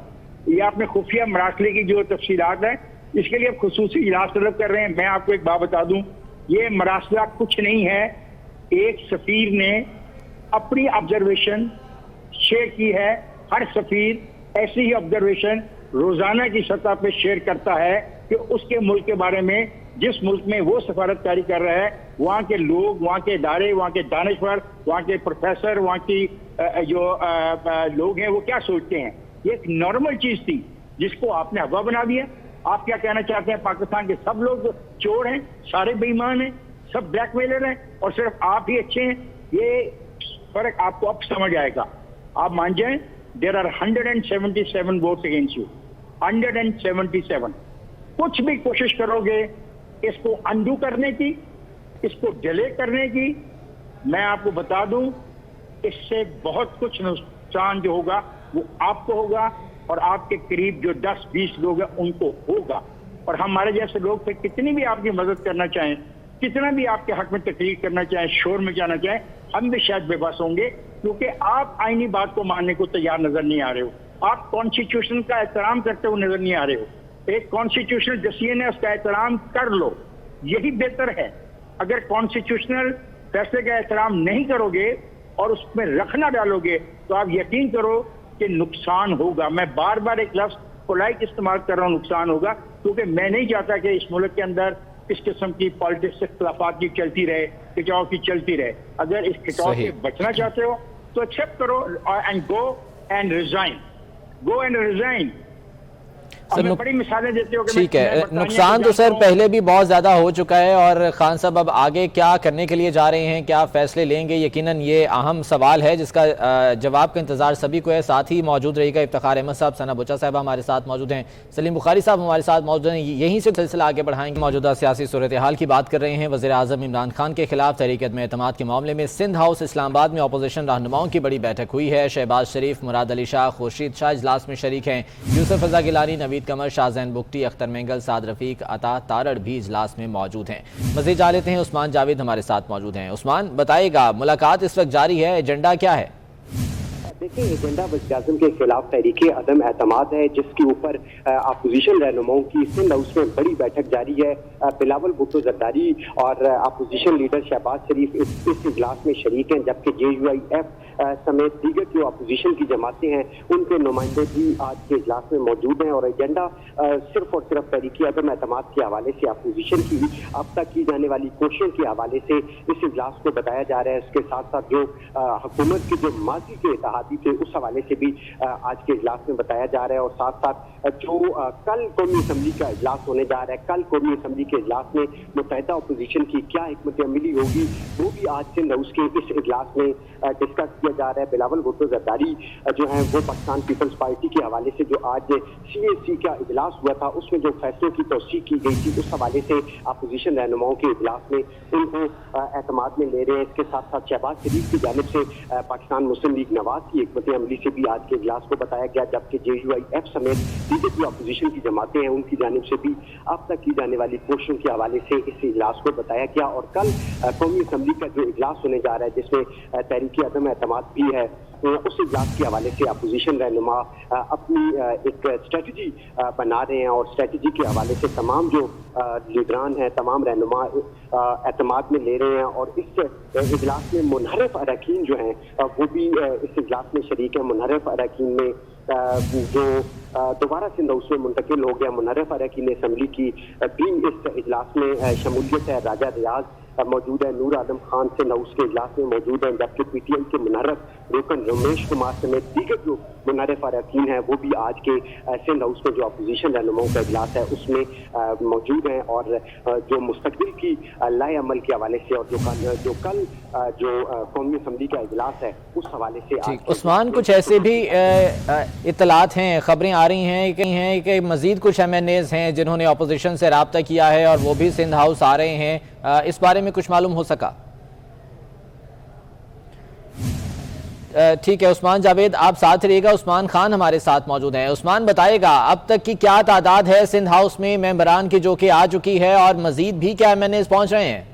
ये आपने खुफिया मरासले की जो तफसीलात है, इसके लिए खुसूसी इजलास तलब कर रहे हैं। मैं आपको एक बात बता दूं, ये मरासला कुछ नहीं है, एक सफीर ने अपनी ऑब्जर्वेशन शेयर की है। हर सफीर ऐसी ही ऑब्जर्वेशन रोजाना की सतह पे शेयर करता है कि उसके मुल्क के बारे में, जिस मुल्क में वो सफारतकारी कर रहा है, वहाँ के लोग, वहाँ के इदारे, वहाँ के दानिशवर, वहाँ के प्रोफेसर, वहाँ की जो लोग हैं वो क्या सोचते हैं। ये एक नॉर्मल चीज थी जिसको आपने हवा बना दिया। आप क्या कहना चाहते हैं? पाकिस्तान के सब लोग चोर हैं, सारे बेईमान हैं, सब ब्लैकमेलर हैं, और सिर्फ आप ही अच्छे हैं? ये फर्क आपको अब समझ आएगा। आप मान जाएं, there are 177 votes against you, 177। कुछ भी कोशिश करोगे इसको अंडू करने की, इसको डिले करने की, मैं आपको बता दूं, इससे बहुत कुछ नुकसान जो होगा वो आपको होगा और आपके करीब जो 10-20 लोग हैं उनको होगा। और हमारे जैसे लोग फिर कितनी भी आपकी मदद करना चाहें, कितना भी आपके हक में तकरीर करना चाहें, शोर में जाना चाहें, हम भी शायद बेबस होंगे, क्योंकि आप आईनी बात को मानने को तैयार नजर नहीं आ रहे हो। आप कॉन्स्टिट्यूशन का एहतराम करते हुए नजर नहीं आ रहे हो। एक कॉन्स्टिट्यूशनल डिसीजन है, उसका एहतराम कर लो, यही बेहतर है। अगर कॉन्स्टिट्यूशनल फैसले का एहतराम नहीं करोगे और उसमें रखना डालोगे तो आप यकीन करो कि नुकसान होगा। मैं बार बार एक लफ्ज पोलाइट इस्तेमाल कर रहा हूँ, नुकसान होगा, क्योंकि मैं नहीं चाहता कि इस मुल्क के अंदर इस किस्म की पॉलिटिक्स इख्तलाफात की चलती रहे, खिंचाव की चलती रहे। अगर इस खिंचाव से बचना चाहते हो तो एक्सेप्ट करो एंड गो एंड रिजाइन। हमें बड़ी मिसालें देते हो कि ठीक है, नुकसान तो सर पहले भी बहुत ज़्यादा हो चुका है और खान साहब अब आगे क्या करने के लिए जा रहे हैं, क्या फैसले लेंगे, यकीनन ये अहम सवाल है जिसका जवाब का इंतजार सभी को है। साथ ही मौजूद रहेगा इफ्तिखार अहमद साहब, सना बुच्चा साहब हमारे साथ मौजूद हैं, सलीम बुखारी साहब हमारे साथ मौजूद हैं। यहीं से सिलसिला आगे बढ़ाएंगे। मौजूदा सियासी सूरत हाल की बात कर रहे हैं। वज़ीर आज़म इमरान खान के खिलाफ तहरीक अदम एतमाद के मामले में सिंध हाउस इस्लामाबाद में अपोजिशन रहनुमाओं की बड़ी बैठक हुई है। शहबाज शरीफ, मुराद अली शाह, खुर्शीद शाह इजलास में शरीक हैं। यूसुफ रज़ा गिलानी, नवीद कमर, शाहजैन बुख्ती, अख्तर मेंगल, साद रफीक, अता तारड़ भी इजलास में मौजूद हैं। मज़ीद जा लेते हैं, उस्मान जावेद हमारे साथ मौजूद हैं। उस्मान, बताइएगा, मुलाकात इस वक्त जारी है, एजेंडा क्या है? देखिए, एजेंडा वज़ीर-ए-आज़म के खिलाफ तहरीक अदम एतमाद है, जिसके ऊपर अपोजिशन रहनुमाओं की सिंध हाउस में बड़ी बैठक जारी है। बिलावल भुट्टो जरदारी और अपोजिशन लीडर शहबाज शरीफ इस इजलास में शरीक हैं, जबकि JUIF समेत दीगर जो अपोजिशन की जमातें हैं उनके नुमाइंदे भी आज के इजलास में मौजूद हैं। और एजेंडा सिर्फ और सिर्फ तहरीक अदम एतमाद के हवाले से, अपोजिशन की अब तक की जाने वाली कोशिशों के हवाले से इस इजलास को बताया जा रहा है। इसके साथ साथ जो हुकूमत के जो माजी के इत्तेहादी थे उस हवाले से भी आज के इजलास में बताया जा रहा है। और साथ साथ जो कल कौमी असम्बली का इजलास होने जा रहा है, कल कौमी असम्बली के इजलास में मुत्तहिदा अपोजिशन की क्या हिकमत अमली होगी, वो भी आज सिंध हाउस के इस इजलास में डिस्कस किया जा रहा है। बिलावल भुट्टो जरदारी जो है वो पाकिस्तान पीपल्स पार्टी के हवाले से जो आज CAC का इजलास हुआ था उसमें जो फैसलों की तौसीक की गई थी उस हवाले से अपोजिशन रहनुमाओं के इजलास में उनको एतमाद में ले रहे हैं। इसके साथ साथ शहबाज शरीफ की जानिब से पाकिस्तान मुस्लिम लीग नवाज की हिकमत अमली से भी आज के इजलास को बताया गया, जबकि JUIF समेत दीगर जो अपोजिशन की जमातें हैं उनकी जानिब से भी अब तक की जाने वाली कोशिशों के हवाले से इस इजलास को बताया गया। और कल कौमी असम्बली का जो इजलास होने जा रहा है जिसमें तहरीक अदम एतमाद भी है, उस इजलास के हवाले से अपोजिशन रहनुमा अपनी एक स्ट्रेटजी बना रहे हैं और स्ट्रेटजी के हवाले से तमाम जो लीडरान हैं, तमाम रहनुमा एतमाद में ले रहे हैं। और इस इजलास में मुनहरिफ अरकान जो हैं वो भी इस इजलास में शरीक है। मुनहरिफ अरकान में जो दोबारा सिंध हाउस में मुंतकिल हो गया, मुनहरिफ अरकान असम्बली की भी इस इजलास में शमूलियत है। राजा रियाज मौजूद है, नूर आलम खान सिंध हाउस के इजलास में मौजूद हैं, जबकि PTI के मुनहरिफ रुकन रमेश कुमार समेत दीगर जो मुनहरिफ अरकान हैं वो भी आज के सिंध हाउस में जो अपोजिशन रहनुमाओं का इजलास है उसमें मौजूद हैं। और जो मुस्तकबिल की लाए अमल के हवाले से और जो कल कौमी असम्बली का इजलास है उस हवाले से उस्मान, कुछ ऐसे भी इत्तलात हैं, खबरें आ रही हैं कि मजीद कुछ MNAs हैं जिन्होंने अपोजिशन से रब्ता किया है और वो भी सिंध हाउस आ रहे हैं, इस बारे में कुछ मालूम हो सका? ठीक है उस्मान जावेद, आप साथ रहिएगा। उस्मान खान हमारे साथ मौजूद हैं। उस्मान, बताइएगा अब तक की क्या तादाद है सिंध हाउस में मेंबरान की जो कि आ चुकी है और मजीद भी क्या MNAs पहुंच रहे हैं?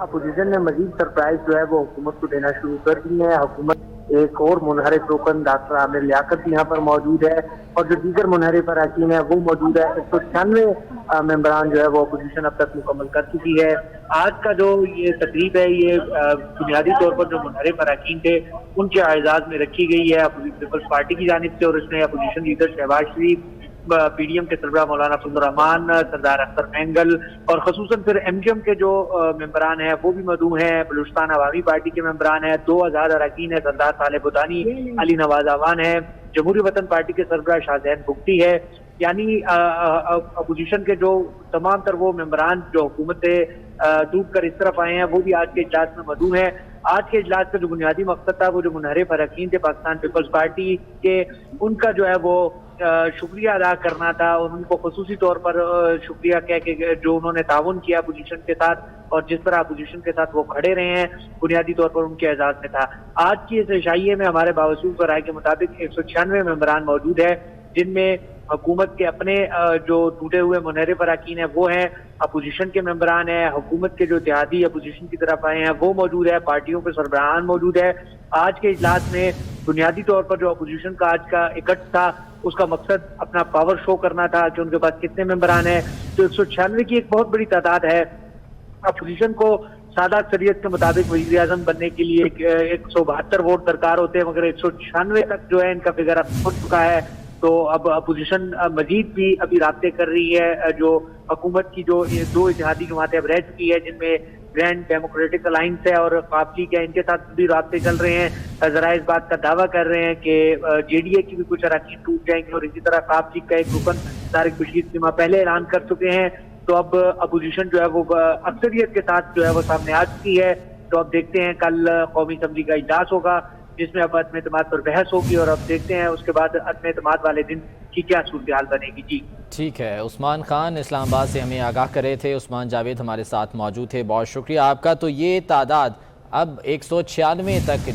अपोजिशन ने मजीद सरप्राइज जो है वो हुकूमत को देना शुरू कर दी है। हुकूमत एक और मुनहरिफ रुकन डॉक्टर आमिर लियाकत यहाँ पर मौजूद है और जो दीगर मुनहरिफ अरकान है वो मौजूद है। 196 मेंबरान जो है वो अपोजिशन अब तक मुकम्मल कर चुकी है। आज का जो ये तकरीब है ये बुनियादी तौर पर जो मुनहरिफ अरकान थे उनके एजाज में रखी गई है पीपल्स पार्टी की जानिब से। और इसमें अपोजिशन लीडर शहबाज शरीफ, PDM के सरबराह मौलाना फजल रहमान, सरदार अख्तर मेंगल और खसूसन फिर MGM के जो मेंबरान हैं वो भी मौजूद हैं। बलूचिस्तान अवामी पार्टी के मेंबरान हैं, 2000 अरकान है, सरदार साले बुदानी, अली नवाज अवान है, जमहूरी वतन पार्टी के सरबराह शाहजैन बुख्ती है। यानी अपोजिशन के जो तमाम तर वो मेंबरान जो हुकूमत से टूट कर इस तरफ आए हैं वो भी आज के इजलास में मौजूद हैं। आज के इजलास का जो बुनियादी मकसद था वो जो मुनहरिफ अरकान थे पाकिस्तान पीपल्स पार्टी के, उनका जो है वो शुक्रिया अदा करना था और उनको खुसूसी तौर पर शुक्रिया कह के जो उन्होंने ताउन किया अपोजिशन के साथ और जिस तरह अपोजिशन के साथ वो खड़े रहे हैं बुनियादी तौर पर उनके एजाज में था। आज की इस इशाइये में हमारे बावजूद राय के मुताबिक 196 मेंबरान मौजूद है, जिनमें हुकूमत के अपने जो टूटे हुए मुनहरिफ अरकान है वो हैं, अपोजिशन के मेंबरान हैं, हुकूमत के जो इत्तेहादी अपोजिशन की तरफ आए हैं वो मौजूद है, पार्टियों के सरबराहान मौजूद है। आज के इजलास में बुनियादी तौर पर जो अपोजिशन का आज का इकट्ठ था उसका मकसद अपना पावर शो करना था कि उनके पास कितने मेंबरान हैं। तो 196 की एक बहुत बड़ी तादाद है। अपोजिशन को सादा अक्सरियत के मुताबिक वज़ीर आज़म बनने के लिए 172 वोट दरकार होते हैं, मगर 196 तक जो है इनका फिगर अब पहुंच चुका है। तो अब अपोजिशन मजीद भी अभी राब्ते कर रही है। जो हुकूमत की जो ये 2 इत्तेहादी जमातें अब रह चुकी है, जिनमें ग्रैंड डेमोक्रेटिक अलायंस है और काफी के, इनके साथ भी राब्ते चल रहे हैं। जरा इस बात का दावा कर रहे हैं कि जेडीए की भी कुछ अराकीन टूट जाएंगे और इसी तरह काफी का एक रुकन तारिक बशीर सिमा पहले ऐलान कर चुके हैं। तो अब अपोजिशन जो है वो अक्सरियत के साथ जो है वो सामने आ चुकी है। तो अब देखते हैं, कल कौमी असम्बली का इजलास होगा जिसमें अब अदम एतमाद पर बहस होगी और अब देखते हैं उसके बाद अदम एतमाद वाले दिन की क्या सूरत हाल बनेगी। जी ठीक है, उस्मान खान इस्लामाबाद से हमें आगाह कर रहे थे। उस्मान जावेद हमारे साथ मौजूद थे, बहुत शुक्रिया आपका। तो ये तादाद अब 196 तक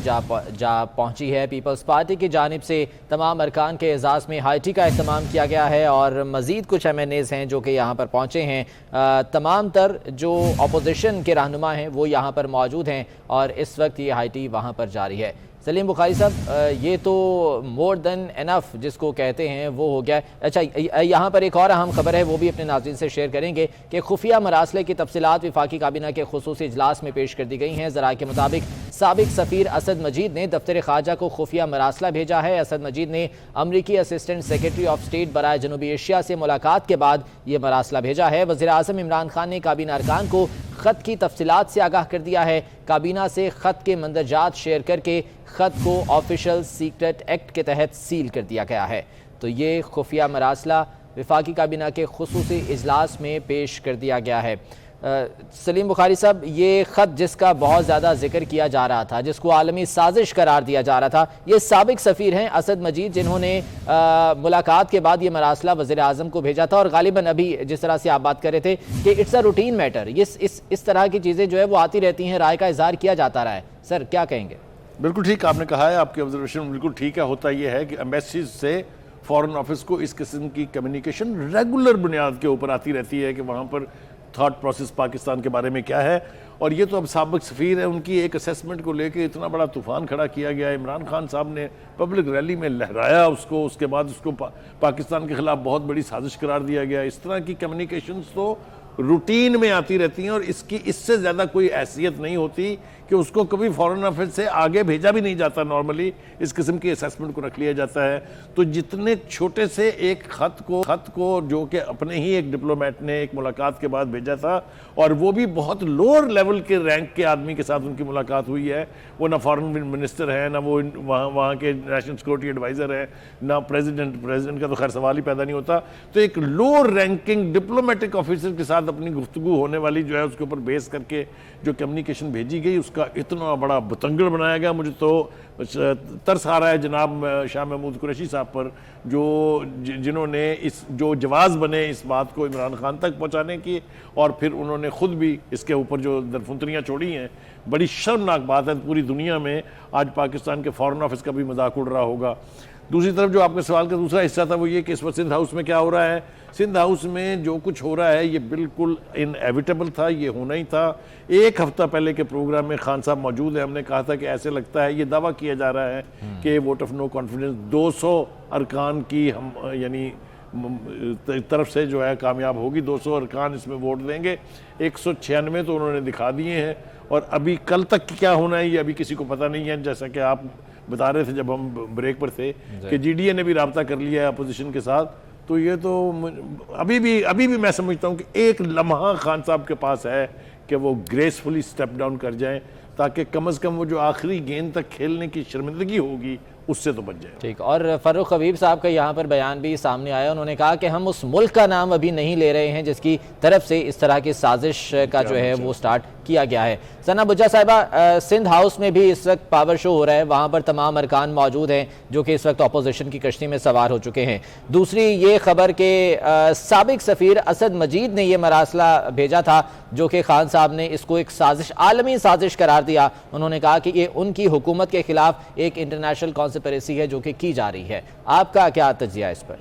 जा पहुंची है। पीपल्स पार्टी की जानिब से तमाम अरकान के एजाज़ में हाई टी का अहतमाम किया गया है और मज़ीद कुछ MNAs हैं जो कि यहाँ पर पहुँचे हैं। तमाम तर जो अपोजिशन के रहनुमा हैं वो यहाँ पर मौजूद हैं और इस वक्त ये हाई टी वहाँ पर जारी है। सलीम बुखारी साहब, ये तो मोर देन इनफ जिसको कहते हैं वो हो गया। अच्छा, यहाँ पर एक और अहम खबर है, वो भी अपने नाज़रीन से शेयर करेंगे कि खुफिया मरासले की तफसीलात वफाकी काबीना के खुसूसी इजलास में पेश कर दी गई हैं। ज़राए के मुताबिक साबिक सफ़ीर असद मजीद ने दफ्तर ख़ारजा को खुफिया मरासला भेजा है। असद मजीद ने अमरीकी असिस्टेंट सेक्रेटरी ऑफ स्टेट बराए जनूबी एशिया से मुलाकात के बाद ये मरासला भेजा है। वज़ीर आज़म इमरान खान ने काबीना अरकान को ख़त की तफसीलात से आगाह कर दिया है। काबीना से ख़त के मंदरजात शेयर करके ख़त को ऑफिशियल सीक्रेट एक्ट के तहत सील कर दिया गया है। तो ये खुफिया मरासला वफाकी काबीना के खुसूसी इजलास में पेश कर दिया गया है। सलीम बुखारी साहब, ये ख़त जिसका बहुत ज़्यादा जिक्र किया जा रहा था, जिसको आलमी साजिश करार दिया जा रहा था, ये साबिक सफ़ीर हैं असद मजीद, जिन्होंने मुलाकात के बाद ये मरासला वज़ीर आज़म को भेजा था और गालिबन अभी जिस तरह से आप बात कर रहे थे कि इट्स अ रूटीन मैटर, इस तरह की चीज़ें जो है वो आती रहती हैं, राय का इज़हार किया जाता रहा है। सर क्या कहेंगे? बिल्कुल ठीक आपने कहा है, आपकी ऑब्जर्वेशन बिल्कुल ठीक है। होता यह है कि एम्बेसीज से फॉरेन ऑफिस को इस किस्म की कम्युनिकेशन रेगुलर बुनियाद के ऊपर आती रहती है कि वहाँ पर थॉट प्रोसेस पाकिस्तान के बारे में क्या है। और ये तो अब साबिक सफ़ीर है, उनकी एक असेसमेंट को लेके इतना बड़ा तूफ़ान खड़ा किया गया। इमरान खान साहब ने पब्लिक रैली में लहराया उसको, उसके बाद उसको पाकिस्तान के ख़िलाफ़ बहुत बड़ी साजिश करार दिया गया। इस तरह की कम्युनिकेशंस तो रूटीन में आती रहती हैं और इससे ज़्यादा कोई हैसियत नहीं होती कि उसको कभी फॉरेन अफेयर से आगे भेजा भी नहीं जाता। नॉर्मली इस किस्म की असेसमेंट को रख लिया जाता है। तो जितने छोटे से एक खत को जो कि अपने ही एक डिप्लोमेट ने एक मुलाकात के बाद भेजा था, और वो भी बहुत लोअर लेवल के रैंक के आदमी के साथ उनकी मुलाकात हुई है। वो ना फॉरेन मिनिस्टर है, ना वो वहाँ के नेशनल सिक्योरिटी एडवाइज़र है, ना प्रेसिडेंट का तो खैर सवाल ही पैदा नहीं होता। तो एक लोअर रैंकिंग डिप्लोमेटिक ऑफिसर के साथ अपनी गुफ्तगू होने वाली जो है उसके ऊपर बेस करके जो कम्युनिकेशन भेजी गई, उसका इतना बड़ा बतंगड़ बनाया गया। मुझे तो तरस आ रहा है जनाब शाह महमूद कुरैशी साहब पर, जिन्होंने इस जो जवाज़ बने इस बात को इमरान खान तक पहुंचाने की, और फिर उन्होंने खुद भी इसके ऊपर जो दरफुंतरियाँ छोड़ी हैं। बड़ी शर्मनाक बात है, पूरी दुनिया में आज पाकिस्तान के फॉरेन ऑफिस का भी मजाक उड़ रहा होगा। दूसरी तरफ जो आपके सवाल का दूसरा हिस्सा था वो ये कि इस वक्त सिंध हाउस में क्या हो रहा है। सिंध हाउस में जो कुछ हो रहा है ये बिल्कुल इनएविटेबल था, ये होना ही था। एक हफ्ता पहले के प्रोग्राम में खान साहब मौजूद है, हमने कहा था कि ऐसे लगता है, ये दावा किया जा रहा है कि वोट ऑफ नो कॉन्फिडेंस 200 अरकान की हम यानी तरफ से जो है कामयाब होगी। 200 अरकान इसमें वोट देंगे, 196 तो उन्होंने दिखा दिए हैं। और अभी कल तक क्या होना है ये अभी किसी को पता नहीं है। जैसा कि आप बता रहे थे जब हम ब्रेक पर थे कि जीडीए ने भी राब्ता कर लिया है अपोजिशन के साथ। तो ये तो अभी भी मैं समझता हूँ कि एक लम्हा खान साहब के पास है कि वो ग्रेसफुली स्टेप डाउन कर जाएं, ताकि कम से कम वो जो आखिरी गेंद तक खेलने की शर्मिंदगी होगी उससे तो बच जाए। ठीक। और फर्रुख हबीब साहब का यहाँ पर बयान भी सामने आया, उन्होंने कहा कि हम उस मुल्क का नाम अभी नहीं ले रहे हैं जिसकी तरफ से इस तरह की साजिश का जो है वो स्टार्ट किया गया है। सना बुज्जा साहिबा, सिंध हाउस में भी इस वक्त पावर शो हो रहा है, वहाँ पर तमाम अरकान मौजूद हैं जो कि इस वक्त अपोजिशन की कश्ती में सवार हो चुके हैं। दूसरी ये खबर कि साबिक सफ़ीर असद मजीद ने ये मरासला भेजा था जो कि खान साहब ने इसको एक साजिश, आलमी साजिश करार दिया। उन्होंने कहा कि ये उनकी हुकूमत के खिलाफ एक इंटरनेशनल कॉन्स्पिरेसी है जो कि की जा रही है। आपका क्या तज्जिया इस पर?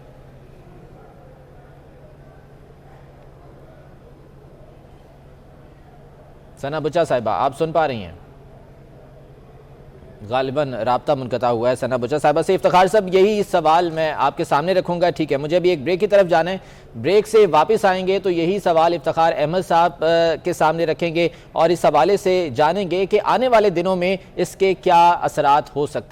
सना बुच्चा साहिबा, आप सुन पा रही हैं? गालिबन राब्ता मुनक़ता हुआ है सना बुच्चा साहिबा से। इफ्तिखार साहब, यही सवाल मैं आपके सामने रखूंगा, ठीक है? मुझे अभी एक ब्रेक की तरफ जाना है, ब्रेक से वापस आएंगे तो यही सवाल इफ्तिखार अहमद साहब के सामने रखेंगे और इस हवाले से जानेंगे कि आने वाले दिनों में इसके क्या असरात हो सकते हैं।